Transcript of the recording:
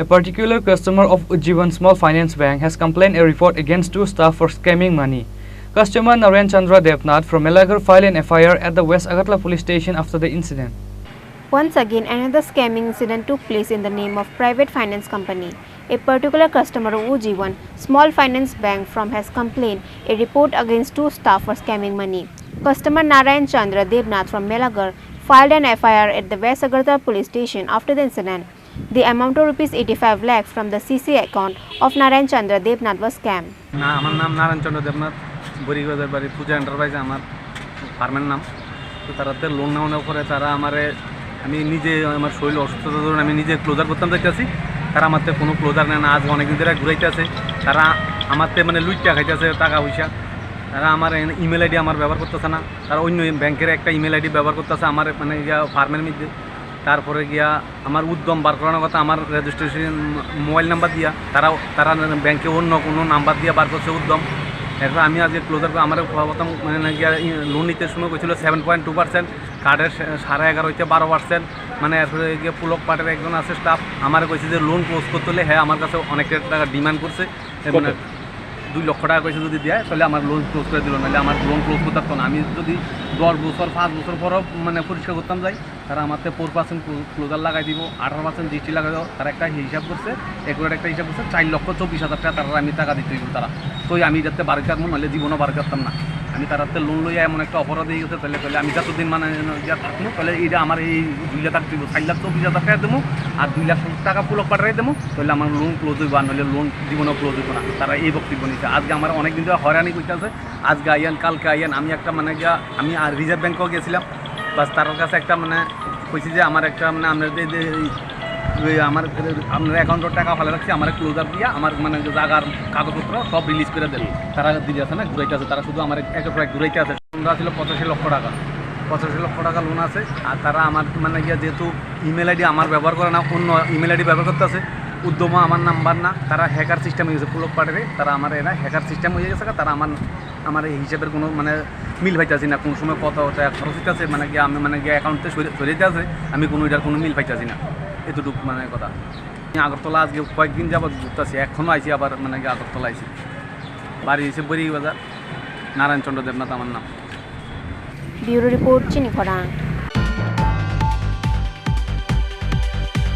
A particular customer of Ujjivan Small Finance Bank has complained a report against two staff for scamming money. Customer Narayan Chandra Devnath from Melagar filed an FIR at the West Agartala police station after the incident. Once again, another scamming incident took place in the name of private finance company. A particular customer of Ujjivan Small Finance Bank from has complained a report against two staff for scamming money. Customer Narayan Chandra Devnath from Melagar filed an FIR at the West Agartala police station after the incident. The amount of rupees 85 lakhs from the CC account of Narayan Chandra Devnath was scammed. আমার নাম নারায়ণ চন্দ্র দেবনাথ, বরিবাজার বাড়ি, পূজা enterprise আমার ফার্মের নাম। তো তারাতে loan নেওয়ার পরে তারা আমারে, আমি নিজে আমার শরীর অসুস্থতার ধরুন আমি নিজে ক্লোজার করতাম যাইতেছি, তারা আমার কোনো ক্লোজার নেয় না। আজ অনেকদিন ধরে ঘুরাইতে আছে, তারা আমার মানে লুইটা খাইতেছে টাকা পয়সা। তারা আমার ইমেল আইডি আমার ব্যবহার করতেছে না, তারা অন্য ব্যাংকের একটা ইমেল আইডি ব্যবহার করতেছে আমার মানে ফার্মের মধ্যে। তারপরে গিয়া আমার উদ্যম বার করানোর কথা আমার রেজিস্ট্রেশন মোবাইল নাম্বার দিয়া তারা ব্যাংকে অন্য কোনো নাম্বার দিয়ে বার করছে উদ্যম। এরপর আমি আজকে ক্লোজার আমার প্রথম মানে গিয়া লোন নিতে সময় করেছিল 7.2%, কার্ডের 11.5 হইতে 12%। মানে এরপরে গিয়ে পুলক পার্টের একজন আছে স্টাফ আমার কইছে যে লোন ক্লোজ করতে হলে হ্যাঁ আমার কাছে অনেক টাকা ডিমান্ড করছে, মানে 2 লক্ষ টাকা কইছে যদি দেয় তাহলে আমার লোন ক্লোজ করে দিল, নাহলে আমার লোন ক্লোজ করতে পারতো না। আমি যদি 10 বছর 5 বছর পরও মানে পরিষ্কার করতাম যাই, তারা আমাকে 4% ক্লোজার লাগাই দিব, 18% জিএসটি লাগাই দেবো। তারা একটা হিসাব করছে, একুরেট একটা হিসাব করছে 4,24,000 টাকা তারা আমি টাকা দিতে হইব তারা। তো আমি যাতে বাড়ি থাকবো, নাহলে জীবনও বাড়ি থাকতাম না। আমি তারাতে লোন লইয়া এমন একটা অপরাধ হয়ে গেছে, তাহলে আমি যতদিন মানে যা থাকবো তাহলে এইটা আমার এই 2 লাখ দিব, 4,24,000 টাকা দেবো আর 2 লাখ টাকা পুলক পাঠাই দেবো, তাহলে আমার লোন ক্লোজ হইব, আর নাহলে লোন জীবনও ক্লোজ হইব না। তারা এই বক্তব্য নিচ্ছে। আজকে আমার অনেক দিন ধরে হয়রানি করতেছে, আজকে আইয়ান কালকে আইয়ান। আমি একটা মানে গিয়া আমি আর রিজার্ভ ব্যাঙ্কেও গেছিলাম, বাস তার কাছে একটা মানে কইছি যে আমার একটা মানে আমার আপনার অ্যাকাউন্টের টাকা ফেলে রাখছি, আমার ক্লোজার দিয়ে আমার মানে জায়গার কাগজপত্র সব রিলিজ করে দেবে। তারা দিয়ে আছে না ঘুরাইতে আছে, তারা শুধু আমার একের পর এক ঘুরাইতে আছে। লোনটা ছিল 85 লক্ষ টাকা, 85 লক্ষ টাকা লোন আছে। আর তারা আমার মানে গিয়া যেহেতু ইমেল আইডি আমার ব্যবহার করে না, অন্য ইমেল আইডি ব্যবহার করতে আছে, উদ্যমও আমার নাম্বার না, তারা হ্যাকার সিস্টেম হয়ে গেছে পুলক পার্টিতে। তারা আমার এরা হ্যাকার সিস্টেম হয়ে গেছে, তারা আমার এই হিসাবের কোনো মানে মিল পাইতেছি না। কোন সময় কত খরচ হইতে আছে মানে গিয়ে আমি মানে গিয়ে অ্যাকাউন্টে সরিয়ে আছে, আমি কোনো এটার কোনো মিল পাইতেছি না, এতটুকু মানে কথা। আমি আগরতলা আজকে কয়েকদিন যাবত ঘুরতেছি, এখনও আইছি আবার মানে গিয়ে আগরতলা আইছি। বাড়ি এসে বরিবাজার, নারায়ণ চন্দ্র দেবনাথ আমার নাম। ব্যুরো রিপোর্ট, চিনি, খোরাং।